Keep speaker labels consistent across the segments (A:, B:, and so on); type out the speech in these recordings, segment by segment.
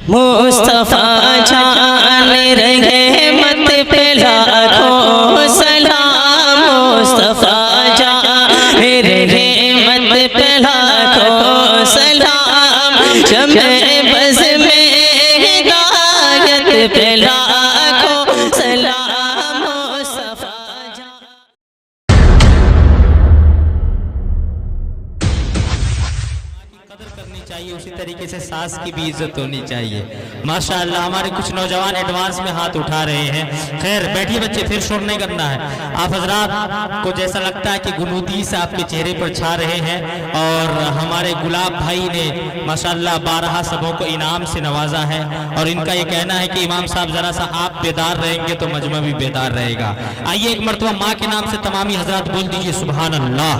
A: مصطفیٰ جان رحمت پہ لاکھوں سلام، مصطفیٰ جان رحمت پہ لاکھوں سلام، شمع بز میں ہدایت پہ لاکھوں سلام، مصطفیٰ جان۔
B: قدر کرنی چاہیے، اسی طریقے سے ساس کی بھی عزت ہونی چاہیے۔ ماشاءاللہ ہمارے کچھ نوجوان ایڈوانس میں ہاتھ اٹھا رہے ہیں۔ خیر بیٹھیے بچے، پھر شور نہیں کرنا ہے۔ آپ حضرات کو جیسا لگتا ہے کہ گنودی سے آپ کے چہرے پر چھا رہے ہیں، اور ہمارے گلاب بھائی نے ماشاءاللہ 12 سبوں کو انعام سے نوازا ہے، اور ان کا یہ کہنا ہے کہ امام صاحب ذرا سا آپ بیدار رہیں گے تو مجمع بھی بیدار رہے گا۔ آئیے ایک مرتبہ ماں کے نام سے تمامی حضرات بول دیجئے سبحان اللہ۔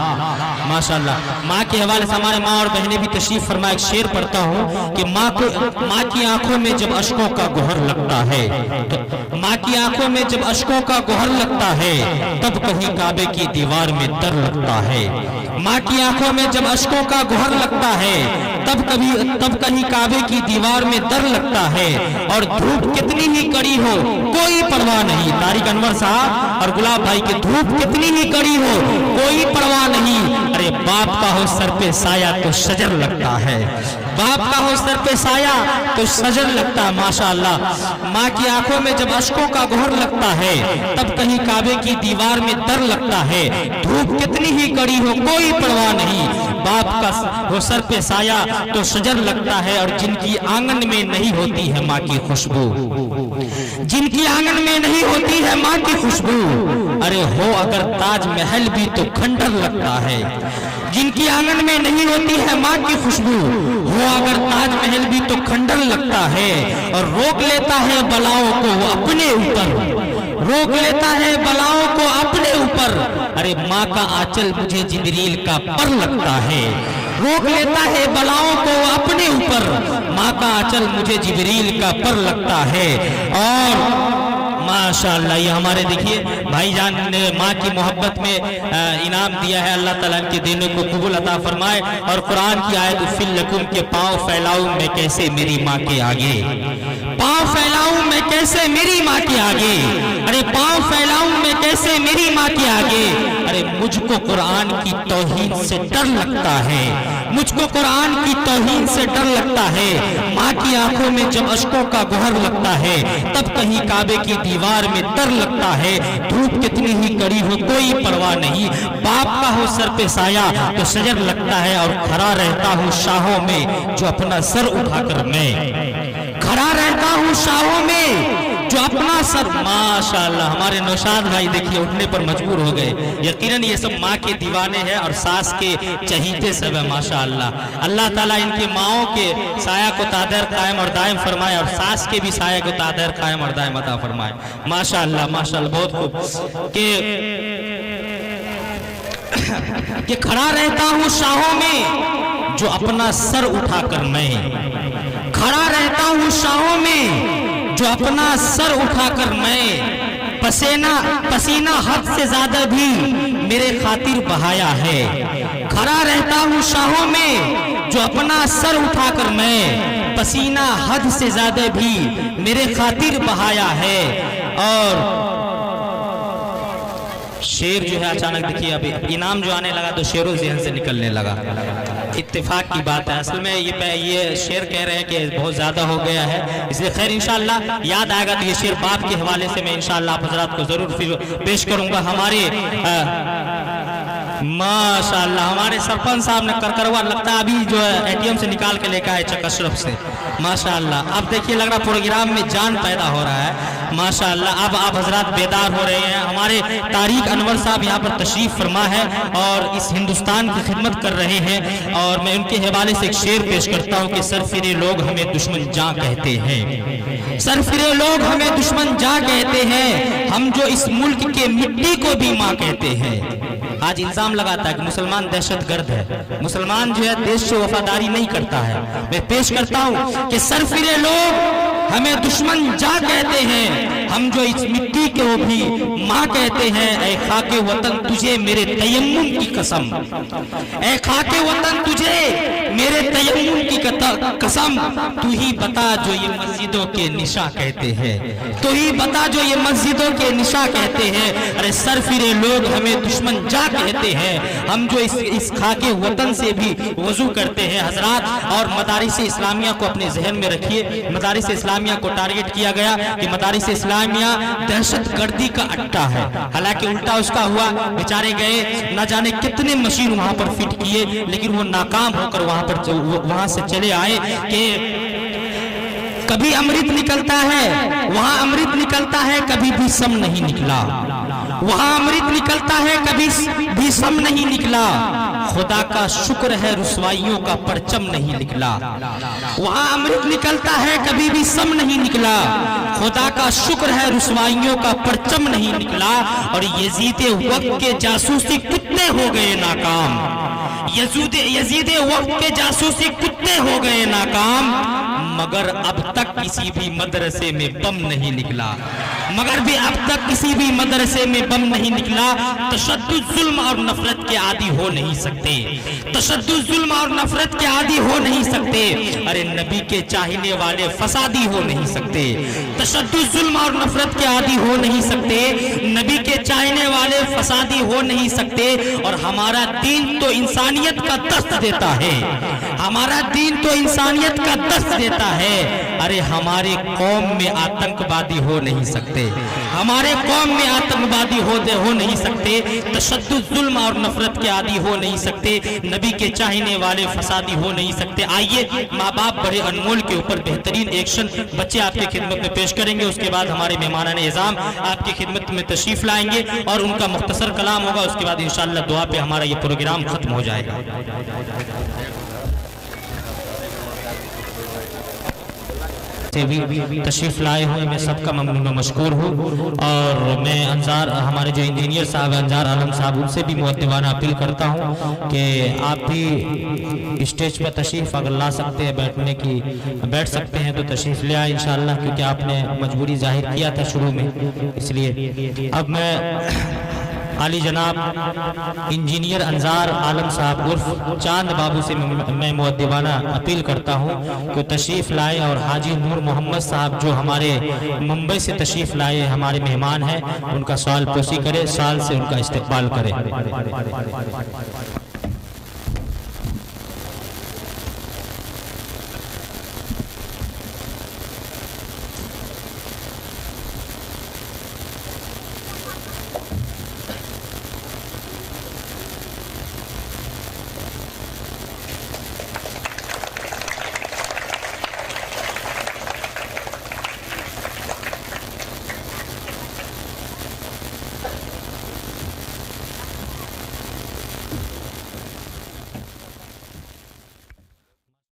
B: ماشاءاللہ ماں کے حوالے سے ہمارے ماں اور بہنیں بھی تشریف فرما، ایک شعر پڑھتا ہوں کہ ماں کی آنکھوں میں جب اشکوں کا گوہر لگتا ہے، ماں کی آنکھوں میں جب اشکوں کا گوہر لگتا ہے، تب کہیں کعبے کی دیوار میں در لگتا ہے۔ ماں کی آنکھوں میں جب اشکوں کا گوہر لگتا ہے، تب کہیں کعبے کی دیوار میں در لگتا ہے، اور دھوپ کتنی ہی کڑی ہو کوئی پرواہ نہیں۔ طارق انور صاحب اور گلاب بھائی کی دھوپ کتنی ہی کڑی ہو کوئی پرواہ نہیں، ارے باپ کا ہو سر پہ سایہ تو شجر لگتا ہے، باپ کا ہو سر پہ سایہ تو شجر لگتا ہے۔ ماشاءاللہ ماں کی آنکھوں میں جب اشکوں کا گوہر لگتا ہے، تب کہیں کعبے کی دیوار میں در لگتا ہے، دھوپ کتنی ہی کڑی ہو کوئی پرواہ نہیں، باپ کا ہو سر پہ سایہ تو شجر لگتا ہے۔ اور جن کی آنگن میں نہیں ہوتی ہے ماں کی خوشبو، جن کی آنگن میں نہیں ہوتی ہے ماں کی خوشبو، ارے ہو اگر تاج محل بھی تو کھنڈر لگتا ہے۔ جن کی آنگن میں نہیں ہوتی ہے ماں کی خوشبو، ہو اگر تاج محل بھی تو کھنڈر لگتا ہے۔ اور روک لیتا ہے بلاؤں کو وہ اپنے اوپر، روک لیتا ہے بلاؤں کو اپنے اوپر، ارے ماں کا آنچل مجھے جبریل کا پر لگتا ہے۔ روک لیتا ہے بلاؤں کو وہ اپنے اوپر، ماں کا آنچل مجھے جبریل کا پر لگتا ہے۔ اور ماشاءاللہ یہ ہمارے دیکھیے بھائی جان نے ماں کی محبت میں انعام دیا ہے، اللہ تعالیٰ کے دینوں کو قبول عطا فرمائے۔ اور قرآن کی آیت اُفِّل لَکُم کے پاؤں پھیلاؤں میں کیسے میری ماں کے آگے، پاؤں پھیلاؤں میں کیسے میری ماں کے آگے، ارے پاؤں پھیلاؤں میں کیسے میری ماں کے آگے، ارے مجھ کو قرآن کی توہین سے ڈر لگتا ہے، مجھ کو قرآن کی توہین سے ڈر لگتا ہے۔ ماں کی آنکھوں میں جب اشکوں کا گوہر لگتا ہے، تب کہیں کعبے کی دیوار میں در لگتا ہے، دھوپ کتنی ہی کڑی ہو کوئی پرواہ نہیں، باپ کا ہو سر پہ سایہ تو شجر لگتا ہے۔ اور کھڑا رہتا ہوں شاہوں میں جو اپنا سر اٹھا کر میں، کھڑا رہتا ہوں شاہوں میں جو اپنا سر۔ ماشاءاللہ ہمارے نوشاد بھائی دیکھیے اٹھنے پر مجبور ہو گئے، یقیناً یہ سب ماں کے دیوانے ہیں اور ساس کے چہیتے سب ہے۔ ماشاءاللہ اللہ تعالیٰ ان کے ماؤں کے سایہ کو تادر قائم اور دائم فرمائے، اور ساس کے بھی سایہ کو تادر قائم اور دائم عطا فرمائے۔ ماشاءاللہ ماشاءاللہ بہت خوب کہ کھڑا رہتا ہوں شاہوں میں جو اپنا سر اٹھا کر میں، کھڑا رہتا ہوں شاہوں میں جو اپنا سر اٹھا کر میں، پسینہ حد سے زیادہ بھی میرے خاطر بہایا ہے۔ کھڑا رہتا ہوں شاہوں میں جو اپنا سر اٹھا کر میں، پسینہ حد سے زیادہ بھی میرے خاطر بہایا ہے۔ اور شعر جو ہے اچانک دیکھیے ابھی انعام جو آنے لگا تو شعر و ذہن سے نکلنے لگا، اتفاق کی بات ہے۔ اصل میں یہ شعر کہہ رہے ہیں کہ بہت زیادہ ہو گیا ہے، اس لیے خیر انشاءاللہ یاد آئے گا تو یہ شعر باپ کے حوالے سے میں انشاءاللہ آپ حضرات کو ضرور پیش کروں گا۔ ہمارے ماشاءاللہ ہمارے سرپنچ صاحب نے کرکروا لگتا ہے ابھی جو ہے اے ٹی ایم سے نکال کے لے کے آئے چک اشرف سے۔ ماشاءاللہ اب دیکھیے لگ رہا پروگرام میں جان پیدا ہو رہا ہے۔ ماشاءاللہ اب آپ حضرات بیدار ہو رہے ہیں۔ ہمارے طارق انور صاحب یہاں پر تشریف فرما ہے اور اس ہندوستان کی خدمت کر رہے ہیں، اور میں ان کے حوالے سے ایک شعر پیش کرتا ہوں کہ سرفرے لوگ ہمیں دشمن جاں کہتے ہیں، سرفرے لوگ ہمیں دشمن جاں کہتے ہیں، ہم جو اس ملک کے مٹی کو بھی ماں کہتے ہیں۔ آج الزام لگاتا ہے کہ مسلمان دہشت گرد ہے، مسلمان جو ہے دیش سے وفاداری نہیں کرتا ہے۔ میں پیش کرتا ہوں کہ سرفرے لوگ ہمیں دشمن جا کہتے ہیں، ہم جو اس مٹی کے وہ بھی ماں کہتے ہیں۔ اے خاک وطن تجھے میرے تیمم کی قسم، اے خاک وطن تجھے میرے تیمم کی قسم، تو ہی بتا جو یہ مسجدوں کے نشاں کہتے ہیں، تو ہی بتا جو یہ مسجدوں کے نشاں کہتے ہیں۔ ارے سرفرے لوگ ہمیں دشمن جا کہتے ہیں، ہم جو اس خاک وطن سے بھی وضو کرتے ہیں حضرات۔ اور مدارس اسلامیہ کو اپنے ذہن میں رکھیے، مدارس اسلامیہ کو ٹارگٹ کیا گیا کہ مدارس اسلامیہ دہشت گردی کا اڈا ہے، حالانکہ الٹا اس کا ہوا۔ بیچارے گئے، نہ جانے کتنے مشین وہاں پر فٹ کیے، لیکن وہ ناکام ہو کر وہاں سے چلے آئے کہ کبھی امرت نکلتا ہے، وہاں امرت نکلتا ہے، کبھی بھی سم نہیں نکلا، وہاں امرت نکلتا ہے، کبھی بھی سم نہیں نکلا۔ خدا کا شکر ہے رسوائیوں کا پرچم نہیں نکلا، وہاں امرت نکلتا ہے، کبھی بھی سم نہیں نکلا۔ خدا کا شکر ہے رسوائیوں کا پرچم نہیں نکلا، اور یزید وقت کے جاسوسی کتے ہو گئے ناکام، یزید وقت کے جاسوسی کتے ہو گئے ناکام، مگر اب تک کسی بھی مدرسے میں بم نہیں نکلا، مگر بھی اب تک کسی بھی مدرسے میں بم نہیں نکلا۔ تشدد ظلم اور نفرت کے عادی ہو نہیں سکتے، تشدد ظلم اور نفرت کے عادی ہو نہیں سکتے۔ ارے نبی کے چاہنے والے فسادی ہو نہیں سکتے، تشدد ظلم اور نفرت کے عادی ہو نہیں سکتے، نبی کے چاہنے والے فسادی ہو نہیں سکتے۔ اور ہمارا دین تو انسانیت کا دست دیتا ہے، ہمارا دین تو انسانیت کا دست دیتا ہے۔ ارے ہمارے قوم میں آتنکوادی ہو نہیں سکتے، ہمارے قوم میں آتنکوادی ہو نہیں سکتے، تشدد ظلم اور نفرت کے عادی ہو نہیں سکتے، نبی کے چاہنے والے فسادی ہو نہیں سکتے۔ آئیے ماں باپ بڑے انمول کے اوپر بہترین ایکشن بچے آپ کی خدمت میں پیش کریں گے، اس کے بعد ہمارے مہمانان اعظام آپ کی خدمت میں تشریف لائیں گے اور ان کا مختصر کلام ہوگا، اس کے بعد انشاءاللہ دعا پہ ہمارا یہ پروگرام ختم ہو جائے گا۔ بھی تشریف لائے ہوئے میں سب کا ممنون و مشکور ہوں، اور میں انظار ہمارے جو انجینئر صاحب انظار عالم صاحب ان سے بھی مؤدبانہ اپیل کرتا ہوں کہ آپ بھی اسٹیج پر تشریف اگر لا سکتے ہیں، بیٹھ سکتے ہیں تو تشریف لے آئے انشاءاللہ، کیونکہ آپ نے مجبوری ظاہر کیا تھا شروع میں، اس لیے اب میں عالی جناب انجینئر انظار عالم صاحب عرف چاند بابو سے میں مؤدبانہ اپیل کرتا ہوں کہ تشریف لائے، اور حاجی نور محمد صاحب جو ہمارے ممبئی سے تشریف لائے ہمارے مہمان ہیں، ان کا سوال پرسی کرے، سال سے ان کا استقبال کرے۔